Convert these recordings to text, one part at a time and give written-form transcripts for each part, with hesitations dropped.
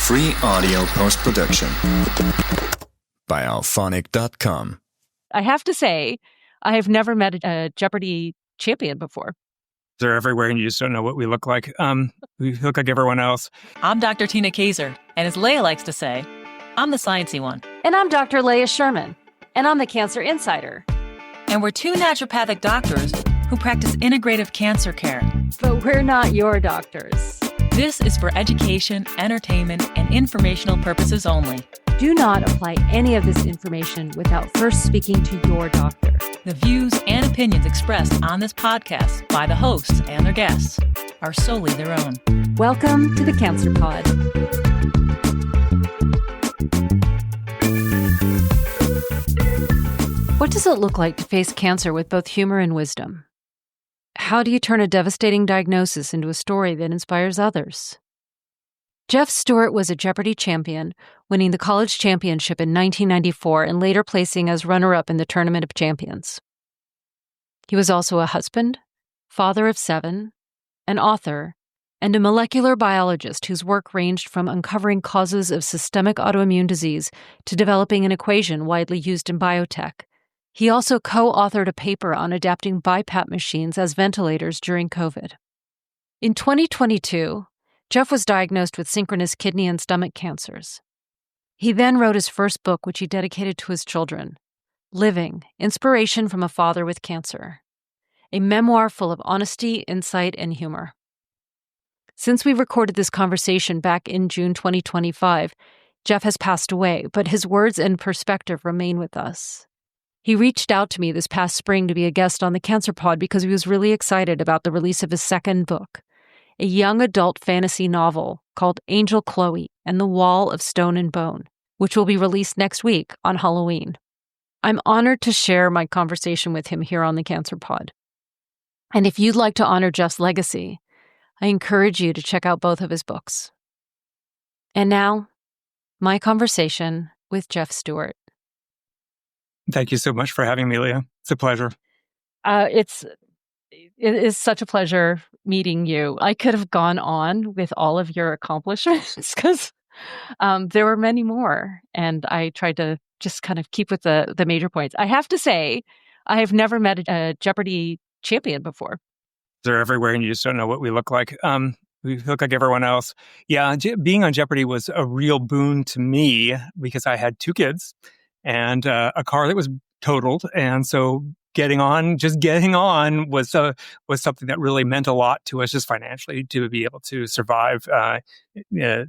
Free audio post-production by alphonic.com. I have to say, I have never met a Jeopardy champion before. They're everywhere and you just don't know what we look like. We look like everyone else. I'm Dr. Tina Kaiser, and as Leia likes to say, I'm the sciencey one. And I'm Dr. Leia Sherman, and I'm the Cancer Insider. And we're two naturopathic doctors who practice integrative cancer care. But we're not your doctors. This is for education, entertainment, and informational purposes only. Do not apply any of this information without first speaking to your doctor. The views and opinions expressed on this podcast by the hosts and their guests are solely their own. Welcome to the Cancer Pod. What does it look like to face cancer with both humor and wisdom? How do you turn a devastating diagnosis into a story that inspires others? Jeff Stewart was a Jeopardy champion, winning the college championship in 1994 and later placing as runner-up in the Tournament of Champions. He was also a husband, father of 7, an author, and a molecular biologist whose work ranged from uncovering causes of systemic autoimmune disease to developing an equation widely used in biotech. He also co-authored a paper on adapting BiPAP machines as ventilators during COVID. In 2022, Jeff was diagnosed with synchronous kidney and stomach cancers. He then wrote his first book, which he dedicated to his children, Living: Inspiration from a Father with Cancer, a memoir full of honesty, insight, and humor. Since we recorded this conversation back in June 2025, Jeff has passed away, but his words and perspective remain with us. He reached out to me this past spring to be a guest on the Cancer Pod because he was really excited about the release of his second book, a young adult fantasy novel called Angel Chloe and the Wall of Stone and Bone, which will be released next week on Halloween. I'm honored to share my conversation with him here on the Cancer Pod. And if you'd like to honor Jeff's legacy, I encourage you to check out both of his books. And now, my conversation with Jeff Stewart. Thank you so much for having me, Leah. It's a pleasure. It is such a pleasure meeting you. I could have gone on with all of your accomplishments because there were many more, and I tried to just kind of keep with the major points. I have to say, I have never met a Jeopardy champion before. They're everywhere and you just don't know what we look like. We look like everyone else. Yeah, being on Jeopardy was a real boon to me because I had 2 kids and a car that was totaled. And so getting on was something that really meant a lot to us just financially to be able to survive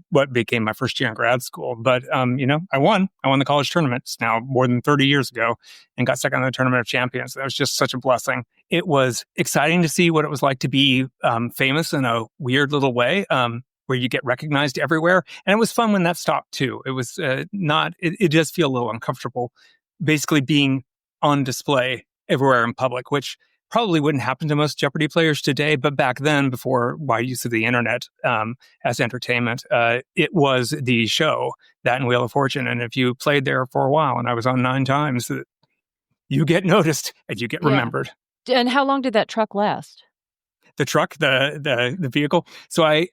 what became my first year in grad school. But, I won the college tournaments now more than 30 years ago and got second in the Tournament of Champions. That was just such a blessing. It was exciting to see what it was like to be famous in a weird little way. Where you get recognized everywhere. And it was fun when that stopped too. It was it does feel a little uncomfortable, basically being on display everywhere in public, which probably wouldn't happen to most Jeopardy players today. But back then, before wide use of the internet as entertainment, it was the show, that and Wheel of Fortune. And if you played there for a while, and I was on 9 times, you get noticed and you get remembered. And how long did that truck last? The truck, the vehicle. So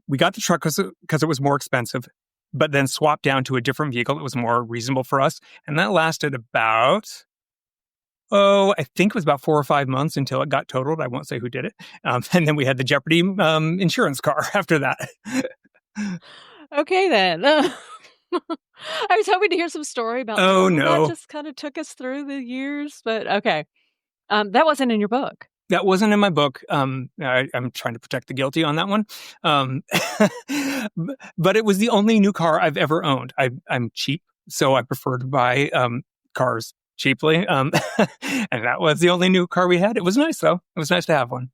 we got the truck because it was more expensive, but then swapped down to a different vehicle that was more reasonable for us. And that lasted about, I think it was about 4 or 5 months until it got totaled. I won't say who did it. And then we had the Jeopardy insurance car after that. Okay, then. I was hoping to hear some story about that just kind of took us through the years. But okay, that wasn't in your book. That wasn't in my book. I'm trying to protect the guilty on that one. But it was the only new car I've ever owned. I'm cheap, so I prefer to buy cars cheaply. And that was the only new car we had. It was nice, though. It was nice to have one.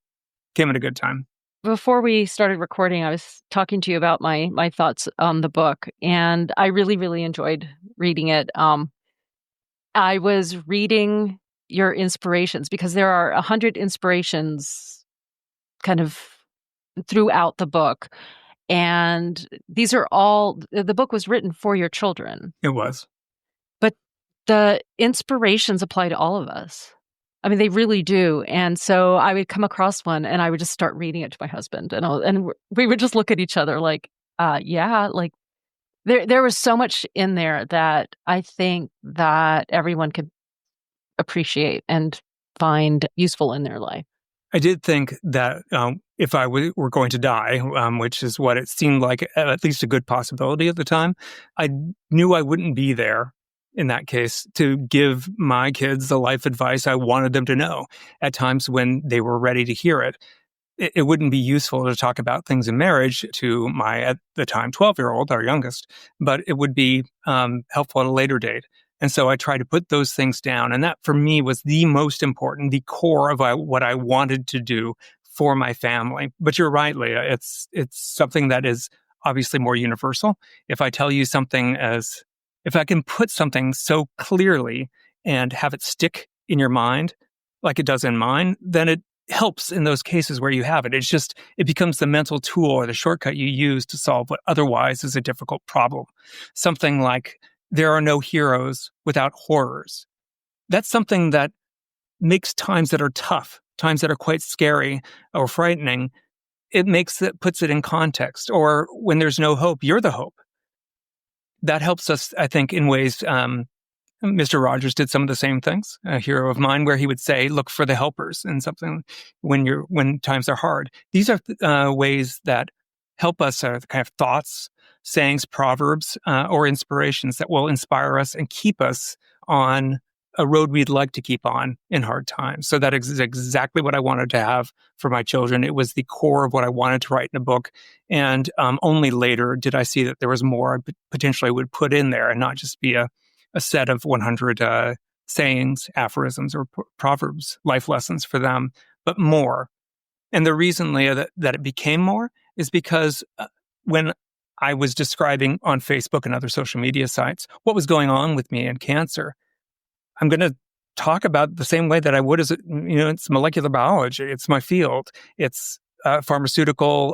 Came at a good time. Before we started recording, I was talking to you about my thoughts on the book, and I really, really enjoyed reading it. I was reading your inspirations because there are 100 inspirations kind of throughout the book. And these are all, the book was written for your children. It was. But the inspirations apply to all of us. I mean, they really do. And so I would come across one and I would just start reading it to my husband. And we would just look at each other like, yeah, like There was so much in there that I think that everyone could appreciate and find useful in their life. I did think that if I were going to die, which is what it seemed like at least a good possibility at the time, I knew I wouldn't be there in that case to give my kids the life advice I wanted them to know at times when they were ready to hear it. It wouldn't be useful to talk about things in marriage to my, at the time, 12-year-old, our youngest, but it would be helpful at a later date. And so I tried to put those things down. And that for me was the most important, the core of what I wanted to do for my family. But you're right, Leah, it's something that is obviously more universal. If I tell you something if I can put something so clearly and have it stick in your mind like it does in mine, then it helps in those cases where you have it. It becomes the mental tool or the shortcut you use to solve what otherwise is a difficult problem. Something like, there are no heroes without horrors. That's something that makes times that are tough, times that are quite scary or frightening, puts it in context. Or when there's no hope, you're the hope. That helps us, I think, in ways. Mr. Rogers did some of the same things, a hero of mine, where he would say, look for the helpers in something when times are hard. These are ways that help us, the kind of thoughts, sayings, proverbs, or inspirations that will inspire us and keep us on a road we'd like to keep on in hard times. So that is exactly what I wanted to have for my children. It was the core of what I wanted to write in a book. And only later did I see that there was more I potentially would put in there and not just be a set of 100 sayings, aphorisms, or proverbs, life lessons for them, but more. And the reason, Leah, that it became more is because when I was describing on Facebook and other social media sites what was going on with me and cancer, I'm going to talk about the same way that I would as, it's molecular biology. It's my field. It's the pharmaceutical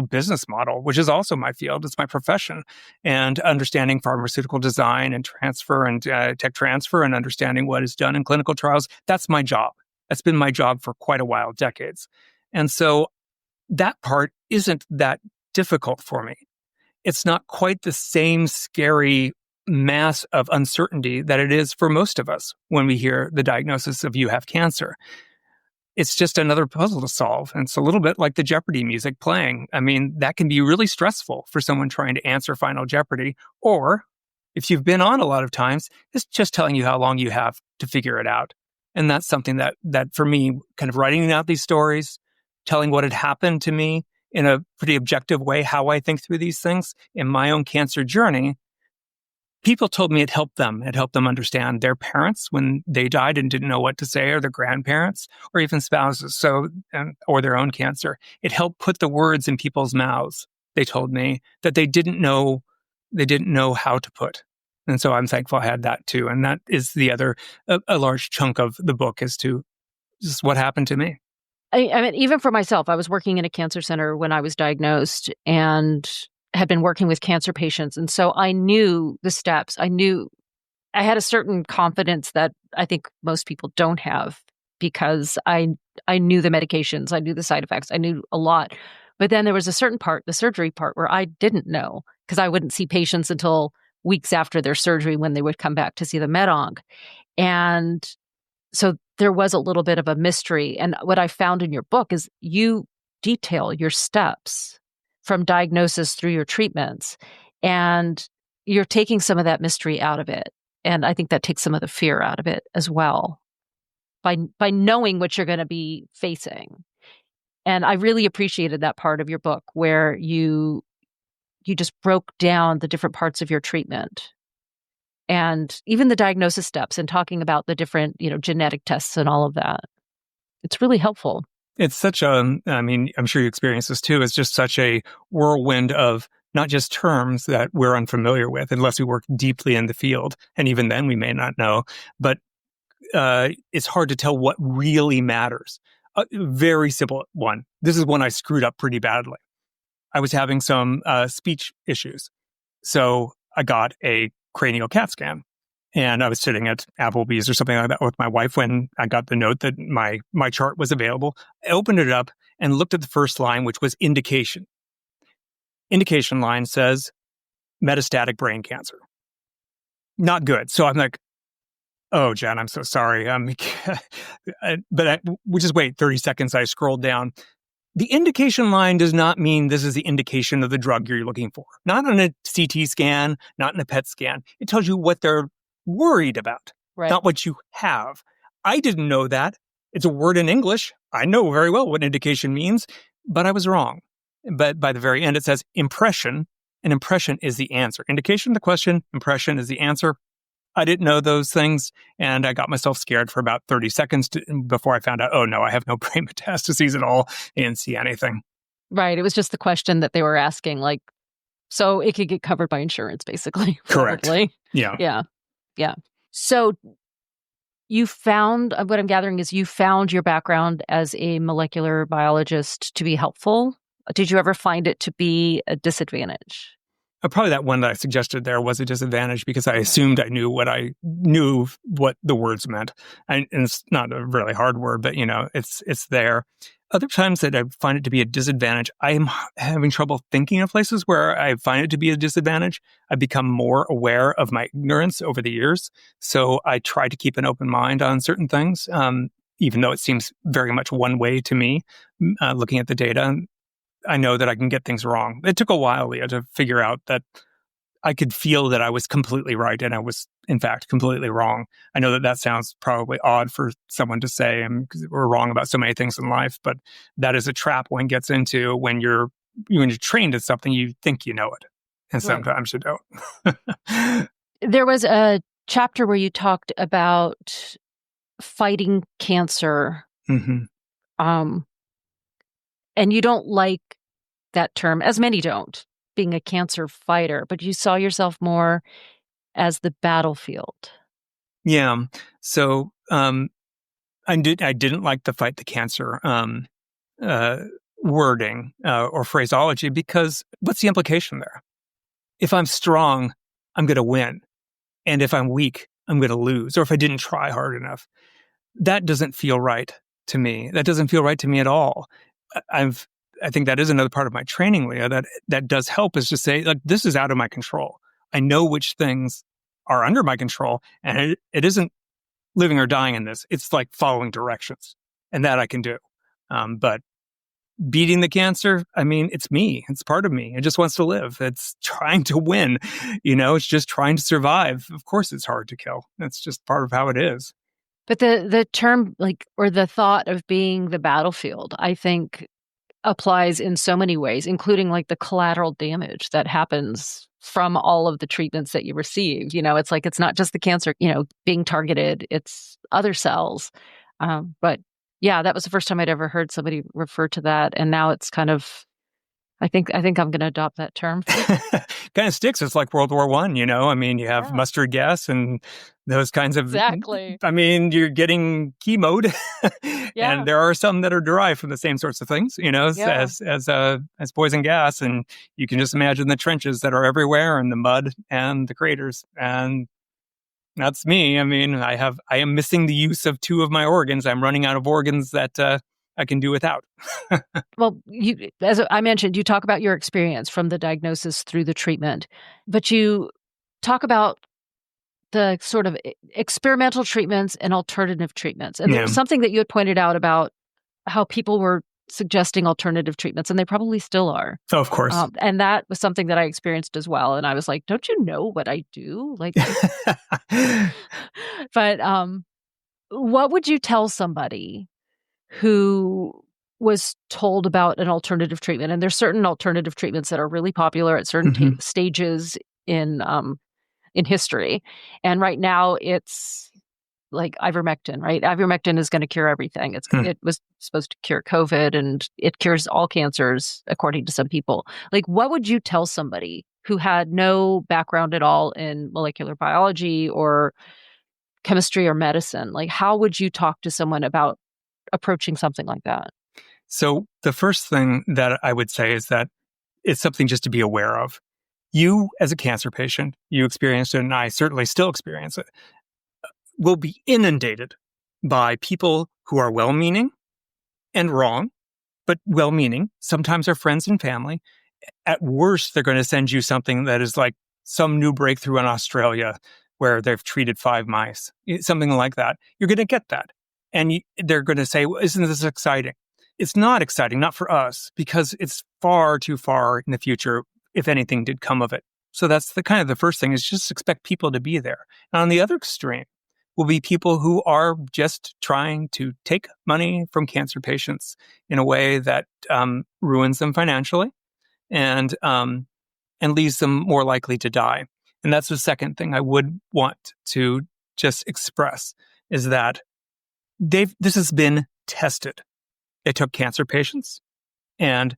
business model, which is also my field. It's my profession. And understanding pharmaceutical design and transfer and tech transfer and understanding what is done in clinical trials, that's my job. That's been my job for quite a while, decades. And so that part isn't that difficult for me. It's not quite the same scary mass of uncertainty that it is for most of us when we hear the diagnosis of you have cancer. It's just another puzzle to solve. And it's a little bit like the Jeopardy music playing. I mean, that can be really stressful for someone trying to answer Final Jeopardy. Or if you've been on a lot of times, it's just telling you how long you have to figure it out. And that's something that for me, kind of writing out these stories, telling what had happened to me in a pretty objective way, how I think through these things in my own cancer journey, people told me it helped them. It helped them understand their parents when they died and didn't know what to say, or their grandparents, or even spouses, or their own cancer. It helped put the words in people's mouths. They told me that they didn't know how to put. And so I'm thankful I had that too. And that is the other, a large chunk of the book as to just what happened to me. I mean, even for myself, I was working in a cancer center when I was diagnosed and had been working with cancer patients. And so I knew the steps. I had a certain confidence that I think most people don't have, because I knew the medications, I knew the side effects, I knew a lot. But then there was a certain part, the surgery part, where I didn't know, because I wouldn't see patients until weeks after their surgery when they would come back to see the med-onc. And so there was a little bit of a mystery. And what I found in your book is you detail your steps from diagnosis through your treatments, and you're taking some of that mystery out of it. And I think that takes some of the fear out of it as well, by knowing what you're going to be facing. And I really appreciated that part of your book where you just broke down the different parts of your treatment and even the diagnosis steps, and talking about the different, genetic tests and all of that. It's really helpful. It's such I'm sure you experience this too. It's just such a whirlwind of not just terms that we're unfamiliar with unless we work deeply in the field. And even then we may not know, but it's hard to tell what really matters. A very simple one. This is one I screwed up pretty badly. I was having some speech issues. So I got a cranial CAT scan. And I was sitting at Applebee's or something like that with my wife when I got the note that my chart was available. I opened it up and looked at the first line, which was indication. Indication line says, metastatic brain cancer. Not good. So I'm like, oh, Jen, I'm so sorry. We just wait 30 seconds. I scrolled down. The indication line does not mean this is the indication of the drug you're looking for. Not on a CT scan, not in a PET scan. It tells you what they're worried about, Right. not what you have. I didn't know that. It's a word in English. I know very well what indication means, but I was wrong. But by the very end, it says impression, and impression is the answer. Indication, the question, impression is the answer. I didn't know those things, and I got myself scared for about 30 seconds before I found out, oh, no, I have no brain metastases at all. I didn't see anything. Right. It was just the question that they were asking, like, so it could get covered by insurance, basically. Correct. Probably. Yeah. Yeah. So you found, what I'm gathering is you found your background as a molecular biologist to be helpful. Did you ever find it to be a disadvantage? Probably that one that I suggested there was a disadvantage because I assumed I knew what the words meant. And it's not a really hard word, but it's there. Other times that I find it to be a disadvantage, I'm having trouble thinking of places where I find it to be a disadvantage. I've become more aware of my ignorance over the years. So I try to keep an open mind on certain things, even though it seems very much one way to me, looking at the data. I know that I can get things wrong. It took a while, Leah, to figure out that I could feel that I was completely right and I was, in fact, completely wrong. I know that sounds probably odd for someone to say, because we're wrong about so many things in life, but that is a trap one gets into when you're trained at something, you think you know it. And sometimes you don't. There was a chapter where you talked about fighting cancer. Mm-hmm. And you don't like that term, as many don't, being a cancer fighter, but you saw yourself more as the battlefield. Yeah. So I didn't like the fight the cancer wording or phraseology because what's the implication there? If I'm strong, I'm going to win. And if I'm weak, I'm going to lose. Or if I didn't try hard enough. That doesn't feel right to me. That doesn't feel right to me at all. I think that is another part of my training, Leah, that does help is to say, like, this is out of my control. I know which things are under my control, and it isn't living or dying in this. It's like following directions, and that I can do. But beating the cancer, I mean, it's me. It's part of me. It just wants to live. It's trying to win. It's just trying to survive. Of course, it's hard to kill. That's just part of how it is. But the term, or the thought of being the battlefield, I think applies in so many ways, including the collateral damage that happens from all of the treatments that you receive. It's it's not just the cancer, being targeted, it's other cells. But yeah, that was the first time I'd ever heard somebody refer to that. And now it's kind of, I think I'm going to adopt that term. Kind of sticks. It's like World War I, I mean, you have mustard gas and those kinds of... Exactly. I mean, you're getting chemoed. And there are some that are derived from the same sorts of things, as poison gas. And you can just imagine the trenches that are everywhere and the mud and the craters. And that's me. I mean, I am missing the use of 2 of my organs. I'm running out of organs that I can do without. Well, as I mentioned, you talk about your experience from the diagnosis through the treatment, but you talk about the sort of experimental treatments and alternative treatments. And there was something that you had pointed out about how people were suggesting alternative treatments, and they probably still are. Oh, of course. And that was something that I experienced as well. And I was like, don't you know what I do? But what would you tell somebody who was told about an alternative treatment? And there's certain alternative treatments that are really popular at certain stages in history. And right now it's like ivermectin, right? Ivermectin is going to cure everything. It was supposed to cure COVID, and it cures all cancers, according to some people. What would you tell somebody who had no background at all in molecular biology or chemistry or medicine? How would you talk to someone about approaching something like that? So the first thing that I would say is that it's something just to be aware of. You, as a cancer patient, you experienced it, and I certainly still experience it, will be inundated by people who are well-meaning and wrong, but well-meaning. Sometimes are friends and family. At worst, they're going to send you something that is some new breakthrough in Australia where they've treated 5 mice, something like that. You're going to get that. And they're going to say, well, isn't this exciting? It's not exciting, not for us, because it's far too far in the future if anything did come of it. So that's the first thing, is just expect people to be there. And on the other extreme will be people who are just trying to take money from cancer patients in a way that ruins them financially and leaves them more likely to die. And that's the second thing I would want to just express, is that this has been tested. They took cancer patients, and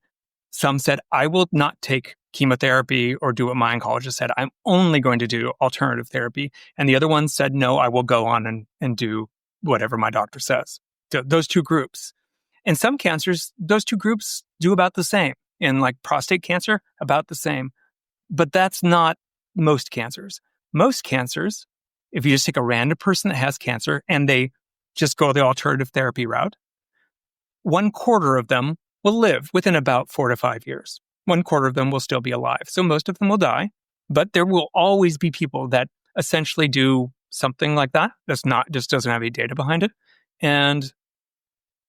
some said, I will not take chemotherapy or do what my oncologist said. I'm only going to do alternative therapy. And the other ones said, no, I will go on and do whatever my doctor says. So those two groups. In some cancers, those two groups do about the same. In like prostate cancer, about the same. But that's not most cancers. Most cancers, if you just take a random person that has cancer and they just go the alternative therapy route, 1/4 of them will live within about 4 to 5 years. 1/4 of them will still be alive. So most of them will die, but there will always be people that essentially do something like that. Just doesn't have any data behind it. And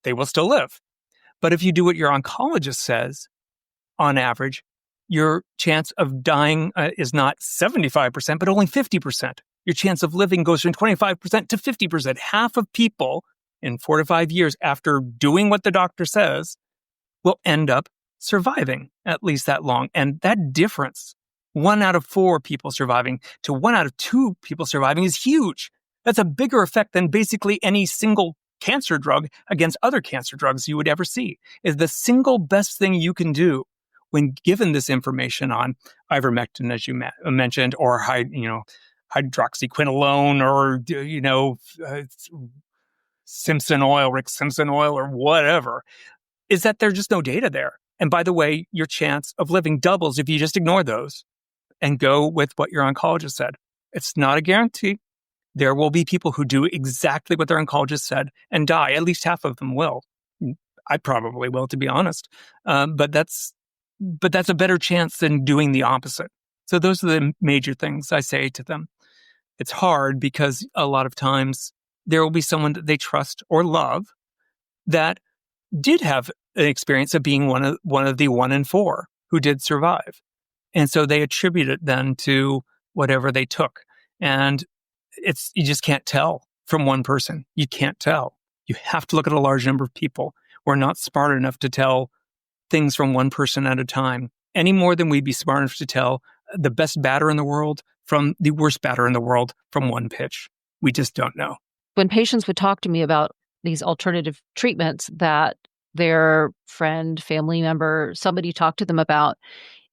they will still live. But if you do what your oncologist says, on average, your chance of dying is not 75%, but only 50%. Your chance of living goes from 25% to 50%. Half of people in 4 to 5 years after doing what the doctor says will end up surviving at least that long. And that difference, 1 out of 4 people surviving to 1 out of 2 people surviving, is huge. That's a bigger effect than basically any single cancer drug against other cancer drugs you would ever see. Is the single best thing you can do when given this information on ivermectin, as you mentioned, or hydroxyquinoline, or Rick Simpson oil, or whatever, is that there's just no data there. And by the way, your chance of living doubles if you just ignore those and go with what your oncologist said. It's not a guarantee. There will be people who do exactly what their oncologist said and die. At least half of them will. I probably will, to be honest. But that's a better chance than doing the opposite. So those are the major things I say to them. It's hard because a lot of times there will be someone that they trust or love that did have an experience of being one of the 1 in 4 who did survive. And so they attribute it then to whatever they took. And you just can't tell from one person. You can't tell. You have to look at a large number of people. We're not smart enough to tell things from one person at a time, any more than we'd be smart enough to tell the best batter in the world from the worst batter in the world from one pitch. We just don't know. When patients would talk to me about these alternative treatments that their friend, family member, somebody talked to them about,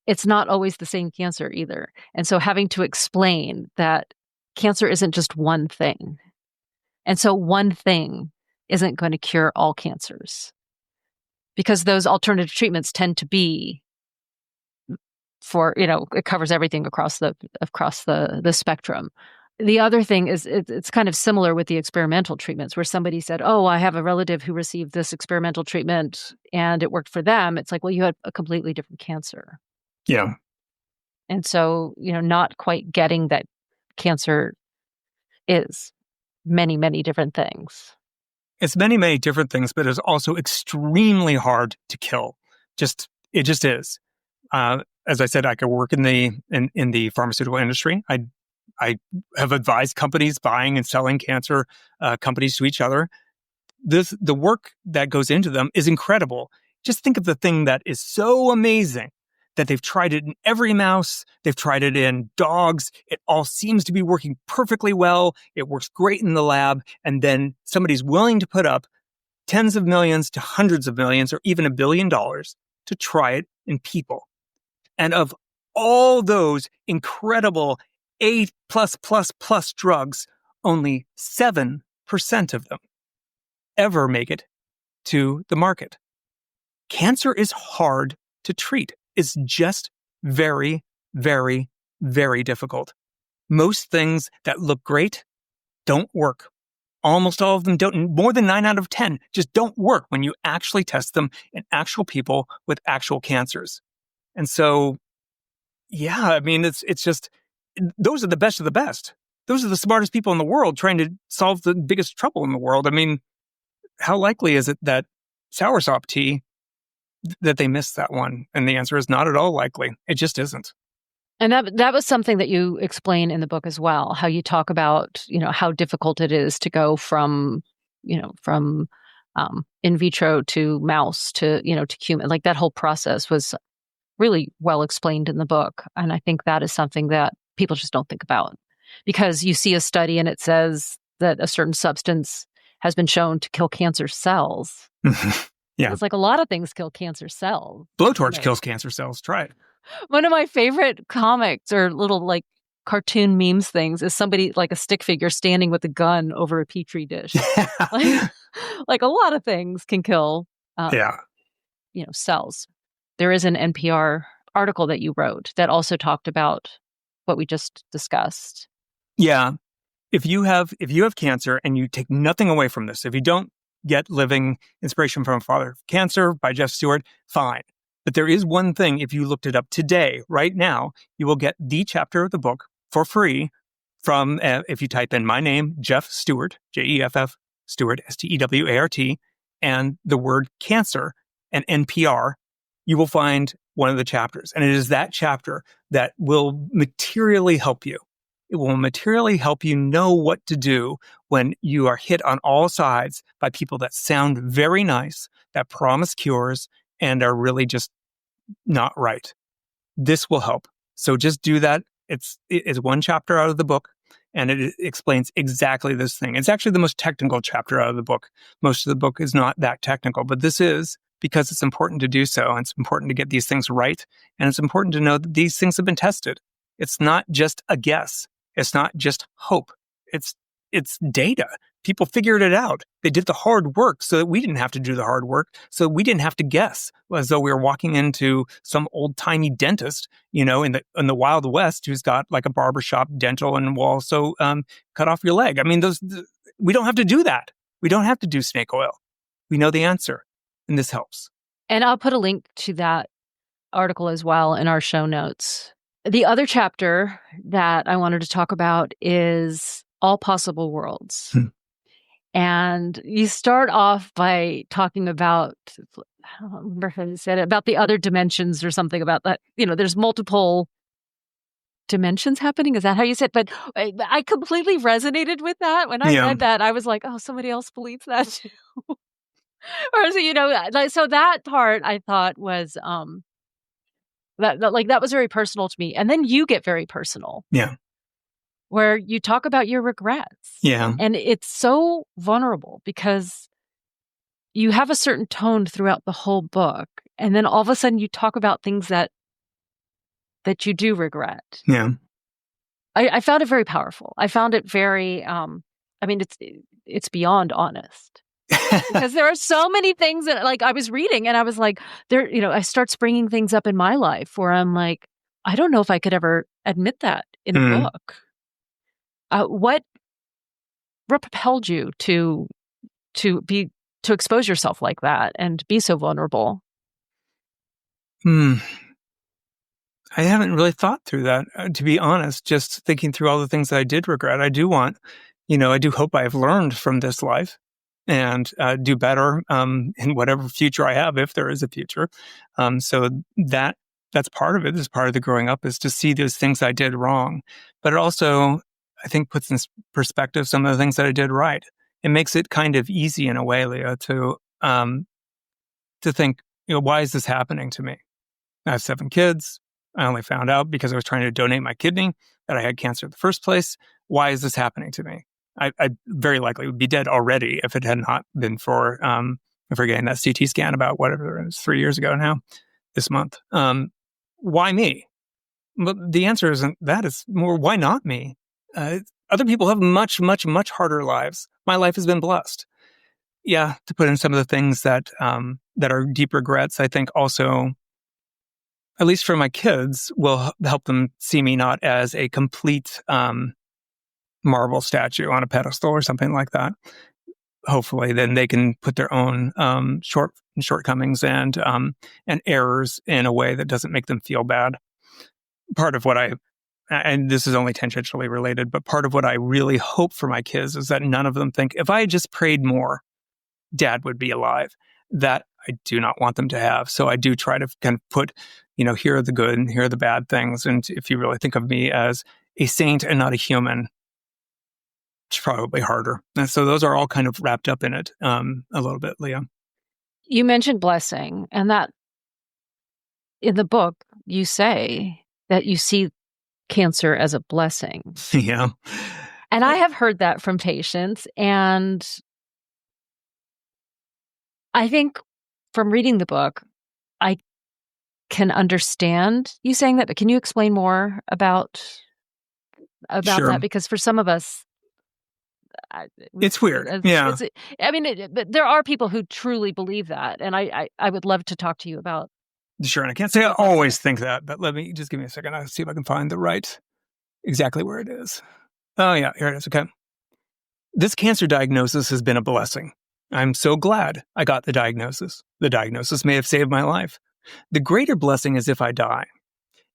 it's not always the same cancer either. And so having to explain that cancer isn't just one thing. And so one thing isn't going to cure all cancers, because those alternative treatments tend to be it covers everything across the spectrum. The other thing is it's kind of similar with the experimental treatments, where somebody said, oh, I have a relative who received this experimental treatment and it worked for them. It's like, well, you had a completely different cancer. Yeah. And so, not quite getting that cancer is many, many different things. It's many, many different things, but it's also extremely hard to kill. It just is. As I said, I could work in the pharmaceutical industry. I have advised companies buying and selling cancer companies to each other. The work that goes into them is incredible. Just think of the thing that is so amazing that they've tried it in every mouse. They've tried it in dogs. It all seems to be working perfectly well. It works great in the lab. And then somebody's willing to put up tens of millions to hundreds of millions or even $1 billion to try it in people. And of all those incredible A+++ drugs, only 7% of them ever make it to the market. Cancer is hard to treat. It's just very, very, very difficult. Most things that look great don't work. Almost all of them don't. More than 9 out of 10 just don't work when you actually test them in actual people with actual cancers. And so, yeah, I mean, it's just, those are the best of the best. Those are the smartest people in the world trying to solve the biggest trouble in the world. I mean, how likely is it that soursop tea, that they missed that one? And the answer is not at all likely. It just isn't. And that was something that you explain in the book as well, how you talk about, how difficult it is to go from in vitro to mouse to human. Like that whole process was really well explained in the book. And I think that is something that people just don't think about, because you see a study and it says that a certain substance has been shown to kill cancer cells. Yeah. It's like a lot of things kill cancer cells. Blowtorch kills cancer cells. Try it. One of my favorite comics or little like cartoon memes things is somebody like a stick figure standing with a gun over a petri dish. like a lot of things can kill cells. There is an NPR article that you wrote that also talked about what we just discussed. Yeah. If you have cancer and you take nothing away from this, if you don't get Living Inspiration from a Father of Cancer by Jeff Stewart, fine. But there is one thing, if you looked it up today, right now, you will get the chapter of the book for free from, if you type in my name, Jeff Stewart, Jeff Stewart, Stewart, and the word cancer and NPR, you will find one of the chapters. And it is that chapter that will materially help you. It will materially help you know what to do when you are hit on all sides by people that sound very nice, that promise cures, and are really just not right. This will help. So just do that. It's one chapter out of the book, and it explains exactly this thing. It's actually the most technical chapter out of the book. Most of the book is not that technical, but this is, because it's important to do so. And it's important to get these things right. And it's important to know that these things have been tested. It's not just a guess. It's not just hope. It's data. People figured it out. They did the hard work so that we didn't have to do the hard work, so we didn't have to guess as though we were walking into some old-timey dentist, in the Wild West, who's got like a barbershop, dental, and will also cut off your leg. I mean, we don't have to do that. We don't have to do snake oil. We know the answer, and this helps. And I'll put a link to that article as well in our show notes. The other chapter that I wanted to talk about is All Possible Worlds. And you start off by talking about, I don't remember how you said it, about the other dimensions or something about that. There's multiple dimensions happening. Is that how you said it? But I completely resonated with that. When I read that, I was like, oh, somebody else believes that too. So that part I thought was, that was very personal to me. And then you get very personal. Yeah. Where you talk about your regrets. Yeah. And it's so vulnerable because you have a certain tone throughout the whole book. And then all of a sudden you talk about things that you do regret. Yeah. I found it very powerful. I found it very, it's beyond honest. Because there are so many things that I was reading and I was like, I start springing things up in my life where I'm like, I don't know if I could ever admit that in a book. What propelled you to expose yourself like that and be so vulnerable? I haven't really thought through that, to be honest, just thinking through all the things that I did regret. I do want, I do hope I've learned from this life and do better in whatever future I have, if there is a future. So that's part of it. Is part of the growing up, is to see those things I did wrong. But it also, I think, puts in perspective some of the things that I did right. It makes it kind of easy in a way, Leah, to think, why is this happening to me? I have 7 kids. I only found out because I was trying to donate my kidney that I had cancer in the first place. Why is this happening to me? I very likely would be dead already if it had not been for getting that CT scan about whatever it was 3 years ago now, this month. Why me? But the answer isn't that. It's more, why not me? Other people have much, much, much harder lives. My life has been blessed. Yeah, to put in some of the things that are deep regrets, I think also, at least for my kids, will help them see me not as a complete marble statue on a pedestal or something like that. Hopefully, then they can put their own shortcomings and errors in a way that doesn't make them feel bad. Part of what I and this is only tangentially related, but part of what I really hope for my kids is that none of them think, if I had just prayed more, Dad would be alive. That I do not want them to have. So I do try to kind of put, here are the good and here are the bad things. And if you really think of me as a saint and not a human, it's probably harder. And so those are all kind of wrapped up in it a little bit, Leah. You mentioned blessing, and that in the book, you say that you see cancer as a blessing. Yeah. And I have heard that from patients. And I think from reading the book, I can understand you saying that, but can you explain more about Sure. that? Because for some of us, it's weird. Yeah. But there are people who truly believe that. And I would love to talk to you about. Sure. And I can't say I always think that, but give me a second. I'll see if I can find exactly where it is. Oh yeah, here it is. Okay. This cancer diagnosis has been a blessing. I'm so glad I got the diagnosis. The diagnosis may have saved my life. The greater blessing is if I die.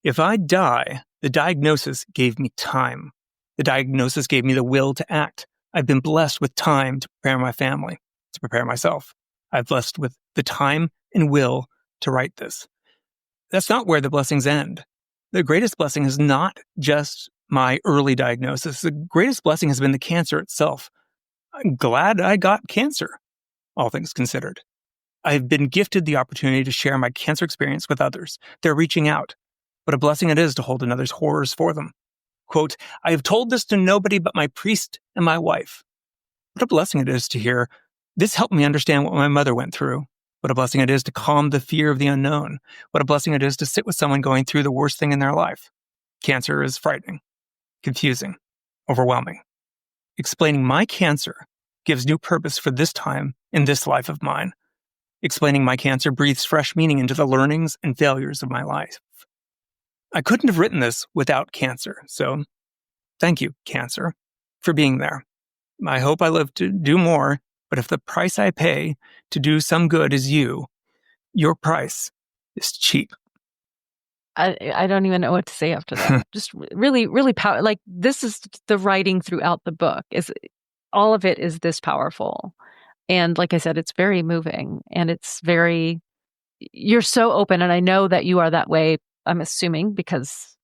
If I die, the diagnosis gave me time. The diagnosis gave me the will to act. I've been blessed with time to prepare my family, to prepare myself. I've blessed with the time and will to write this. That's not where the blessings end. The greatest blessing is not just my early diagnosis. The greatest blessing has been the cancer itself. I'm glad I got cancer, all things considered. I've been gifted the opportunity to share my cancer experience with others. They're reaching out. What a blessing it is to hold another's horrors for them. Quote, I have told this to nobody but my priest and my wife. What a blessing it is to hear, this helped me understand what my mother went through. What a blessing it is to calm the fear of the unknown. What a blessing it is to sit with someone going through the worst thing in their life. Cancer is frightening, confusing, overwhelming. Explaining my cancer gives new purpose for this time in this life of mine. Explaining my cancer breathes fresh meaning into the learnings and failures of my life. I couldn't have written this without cancer, so thank you, cancer, for being there. I hope I live to do more, but if the price I pay to do some good is you, your price is cheap. I don't even know what to say after that. Just really, really powerful. Like, this is the writing throughout the book. All of it is this powerful. And like I said, it's very moving, and you're so open. And I know that you are that way, I'm assuming, because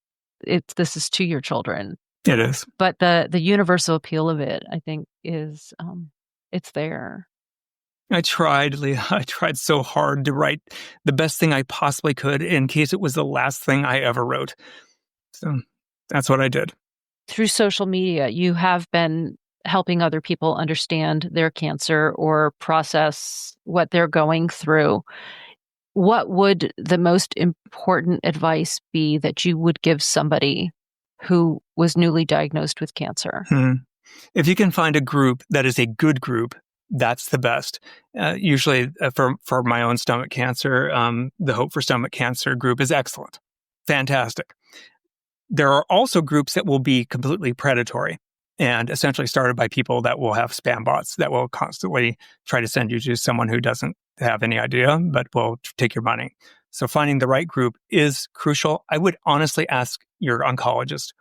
this is to your children. It is. But the universal appeal of it, I think, is it's there. I tried, Leah. I tried so hard to write the best thing I possibly could in case it was the last thing I ever wrote. So that's what I did. Through social media, you have been helping other people understand their cancer or process what they're going through. What would the most important advice be that you would give somebody who was newly diagnosed with cancer? If you can find a group that is a good group, that's the best. Usually for my own stomach cancer, the Hope for Stomach Cancer group is excellent. Fantastic. There are also groups that will be completely predatory and essentially started by people that will have spam bots that will constantly try to send you to someone who doesn't have any idea, but will take your money. So finding the right group is crucial. I would honestly ask your oncologist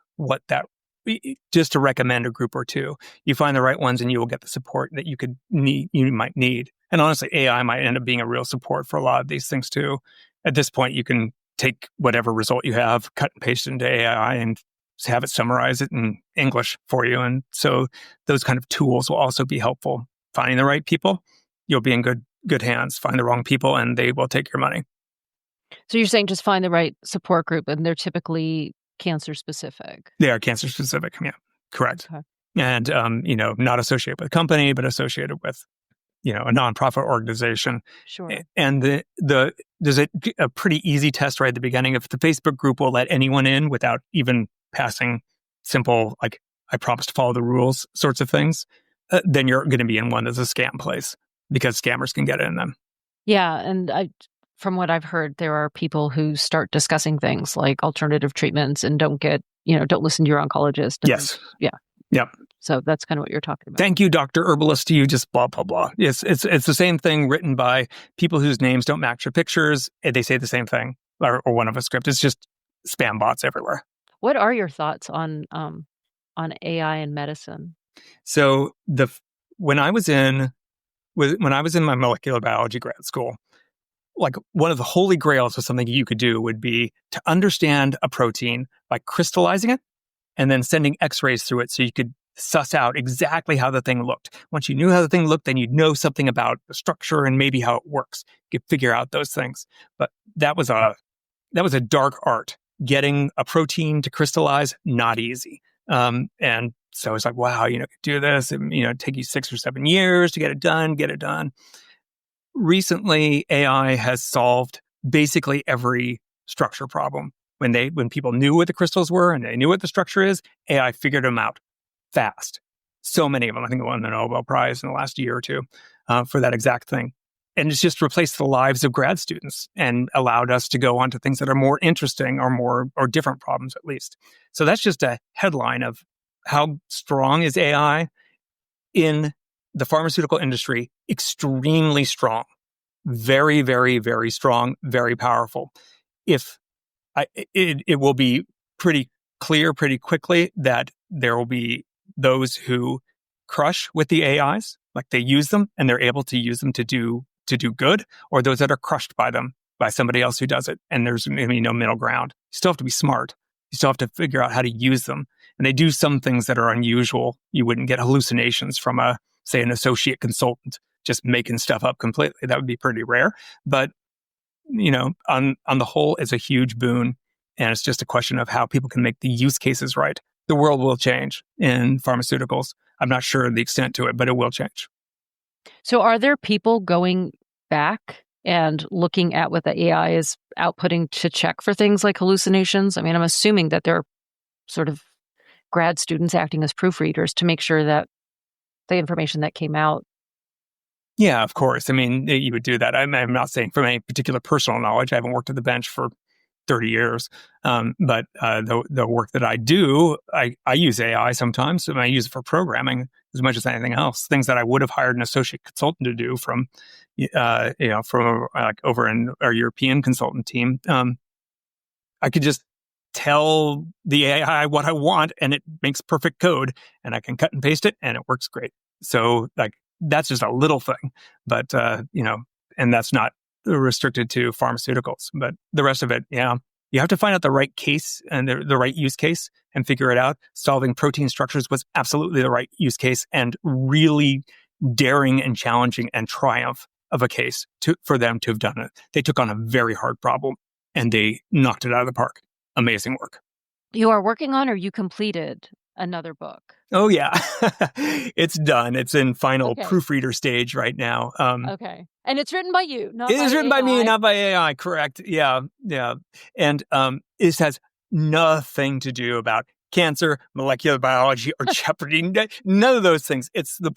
just to recommend a group or two. You find the right ones and you will get the support that you might need. And honestly, AI might end up being a real support for a lot of these things too. At this point, you can take whatever result you have, cut and paste it into AI and have it summarize it in English for you. And so those kind of tools will also be helpful. Finding the right people, you'll be in good hands. Find the wrong people and they will take your money. So you're saying just find the right support group, and they're typically cancer specific. They are cancer specific. Yeah, correct. Okay. And, not associated with a company, but associated with, a nonprofit organization. Sure. And there's a pretty easy test right at the beginning. If the Facebook group will let anyone in without even passing simple, like, I promise to follow the rules sorts of things, then you're going to be in one that's a scam place because scammers can get in them. Yeah. And from what I've heard, there are people who start discussing things like alternative treatments and don't listen to your oncologist. Yes. Yeah. Yep. So that's kind of what you're talking about. Thank you, Dr. Herbalist. You just blah, blah, blah. It's the same thing written by people whose names don't match your pictures. They say the same thing or one of a script. It's just spam bots everywhere. What are your thoughts on AI and medicine? So when I was in my molecular biology grad school, like one of the holy grails of something you could do would be to understand a protein by crystallizing it and then sending X-rays through it so you could suss out exactly how the thing looked. Once you knew how the thing looked, then you'd know something about the structure and maybe how it works. You could figure out those things. But that was a dark art. Getting a protein to crystallize, not easy. And so it's like, wow, do this, and, take you 6 or 7 years to get it done. Recently, AI has solved basically every structure problem. When people knew what the crystals were and they knew what the structure is, AI figured them out fast. So many of them. I think they won the Nobel Prize in the last year or two for that exact thing. And it's just replaced the lives of grad students and allowed us to go on to things that are more interesting or different problems at least. So that's just a headline of how strong is AI in the pharmaceutical industry. Extremely strong. Very, very, very strong, very powerful. It will be pretty clear pretty quickly that there will be those who crush with the AIs, like they use them and they're able to use them to do good, or those that are crushed by them, by somebody else who does it. And there's maybe no middle ground. You still have to be smart. You still have to figure out how to use them. And they do some things that are unusual. You wouldn't get hallucinations from say an associate consultant just making stuff up completely. That would be pretty rare. But on the whole, it's a huge boon. And it's just a question of how people can make the use cases right. The world will change in pharmaceuticals. I'm not sure the extent to it, but it will change. So are there people going back and looking at what the AI is outputting to check for things like hallucinations? I mean, I'm assuming that there are sort of grad students acting as proofreaders to make sure that the information that came out. Yeah, of course. I mean, you would do that. I'm not saying from any particular personal knowledge. I haven't worked at the bench for 30 years. But the work that I do, I use AI sometimes, and I use it for programming as much as anything else. Things that I would have hired an associate consultant to do from like over in our European consultant team. I could just tell the AI what I want, and it makes perfect code, and I can cut and paste it, and it works great. So like that's just a little thing, but and that's not restricted to pharmaceuticals, but the rest of it, you have to find out the right case and the right use case and figure it out. Solving protein structures was absolutely the right use case and really daring and challenging and triumph of a case for them to have done it. They took on a very hard problem and they knocked it out of the park. Amazing work. You are working on, or you completed another book? Oh, yeah. It's done. It's in final proofreader stage right now. Okay. And it's written by you, not It by is written AI. by me, not by AI, correct. Yeah. And this has nothing to do about cancer, molecular biology, or Jeopardy. None of those things. It's a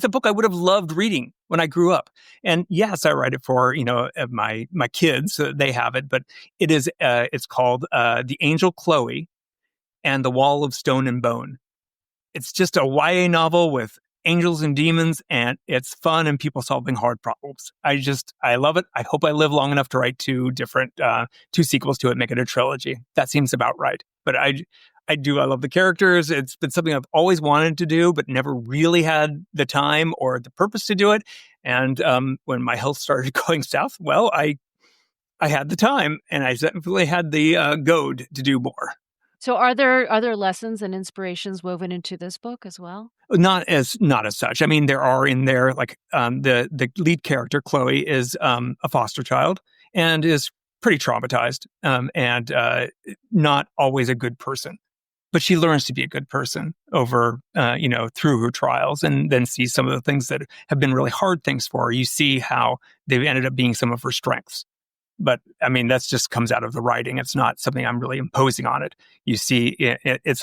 book I would have loved reading when I grew up. And yes, I write it for, my kids. They have it, but it is, it's called The Angel Chloe and the Wall of Stone and Bone. It's just a YA novel with angels and demons, and it's fun and people solving hard problems. I love it. I hope I live long enough to write two sequels to it, make it a trilogy. That seems about right. But I love the characters. It's been something I've always wanted to do, but never really had the time or the purpose to do it. And when my health started going south, well, I had the time, and I definitely had the goad to do more. So are there other lessons and inspirations woven into this book as well? Not as such. I mean, there are in there, like the lead character, Chloe, is a foster child and is pretty traumatized and not always a good person. But she learns to be a good person over, through her trials, and then sees some of the things that have been really hard things for her. You see how they've ended up being some of her strengths. But I mean, that's just comes out of the writing. It's not something I'm really imposing on it. You see, it's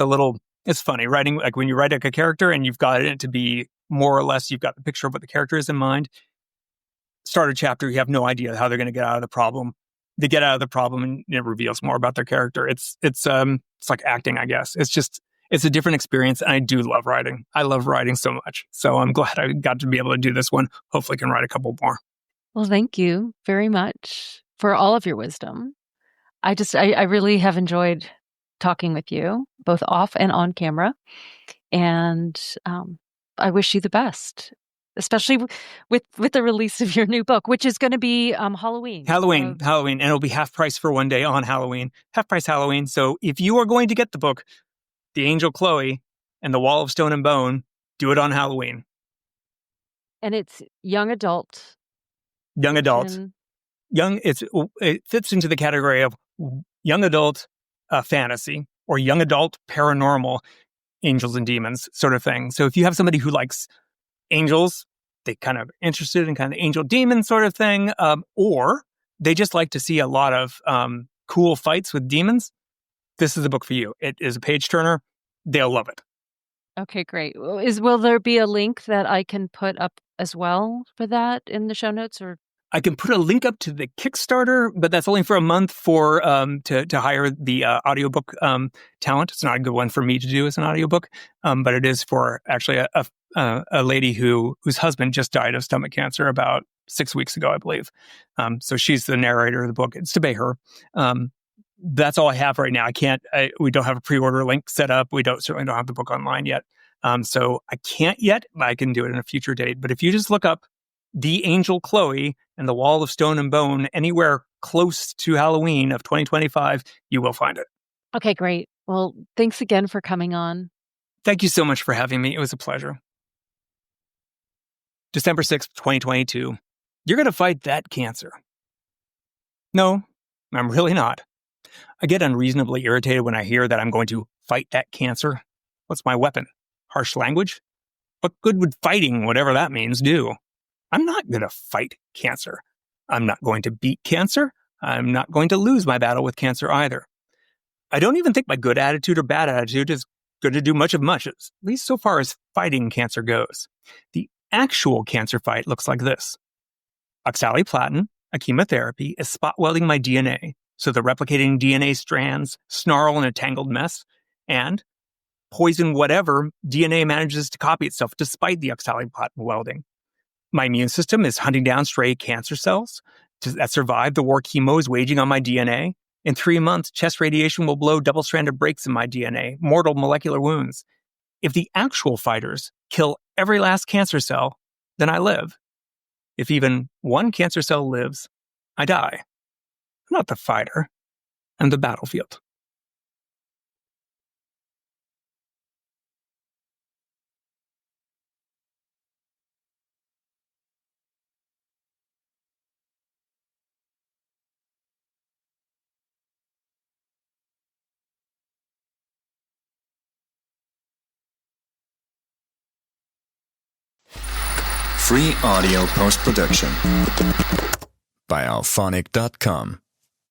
funny writing, like when you write like a character and you've got it to be more or less, you've got the picture of what the character is in mind. Start a chapter, you have no idea how they're going to get out of the problem. They get out of the problem and it reveals more about their character. It's like acting, I guess. It's a different experience. And I do love writing. I love writing so much. So I'm glad I got to be able to do this one. Hopefully I can write a couple more. Well, thank you very much for all of your wisdom. I really have enjoyed talking with you, both off and on camera. And I wish you the best, especially with the release of your new book, which is going to be Halloween. Halloween. And it'll be half price for one day on Halloween. Half price Halloween. So if you are going to get the book, The Angel Chloe and the Wall of Stone and Bone, do it on Halloween. And it's young adult. Young adult. It fits into the category of young adult fantasy or young adult paranormal angels and demons sort of thing. So if you have somebody who likes angels, they kind of interested in kind of angel demon sort of thing, or they just like to see a lot of cool fights with demons, this is the book for you. It is a page turner. They'll love it. Okay, great. Will there be a link that I can put up as well for that in the show notes, or? I can put a link up to the Kickstarter, but that's only for a month for to hire the audiobook talent. It's not a good one for me to do as an audiobook, but it is for actually a lady whose husband just died of stomach cancer about 6 weeks ago, I believe. So she's the narrator of the book. It's to pay her. That's all I have right now. We don't have a pre-order link set up. We certainly don't have the book online yet. So I can't yet. I can do it in a future date. But if you just look up The Angel Chloe and the Wall of Stone and Bone anywhere close to Halloween of 2025, you will find it. Okay, great. Well, thanks again for coming on. Thank you so much for having me. It was a pleasure. December 6th, 2022. You're going to fight that cancer. No, I'm really not. I get unreasonably irritated when I hear that I'm going to fight that cancer. What's my weapon? Harsh language? What good would fighting, whatever that means, do? I'm not going to fight cancer. I'm not going to beat cancer. I'm not going to lose my battle with cancer either. I don't even think my good attitude or bad attitude is going to do much of much, at least so far as fighting cancer goes. The actual cancer fight looks like this. Oxaliplatin, a chemotherapy, is spot welding my DNA, so the replicating DNA strands snarl in a tangled mess, and poison whatever DNA manages to copy itself despite the oxaliplatin welding. My immune system is hunting down stray cancer cells that survive the war chemo is waging on my DNA. In 3 months, chest radiation will blow double-stranded breaks in my DNA, mortal molecular wounds. If the actual fighters kill every last cancer cell, then I live. If even one cancer cell lives, I die. I'm not the fighter. I'm the battlefield. Free audio post-production by alphonic.com.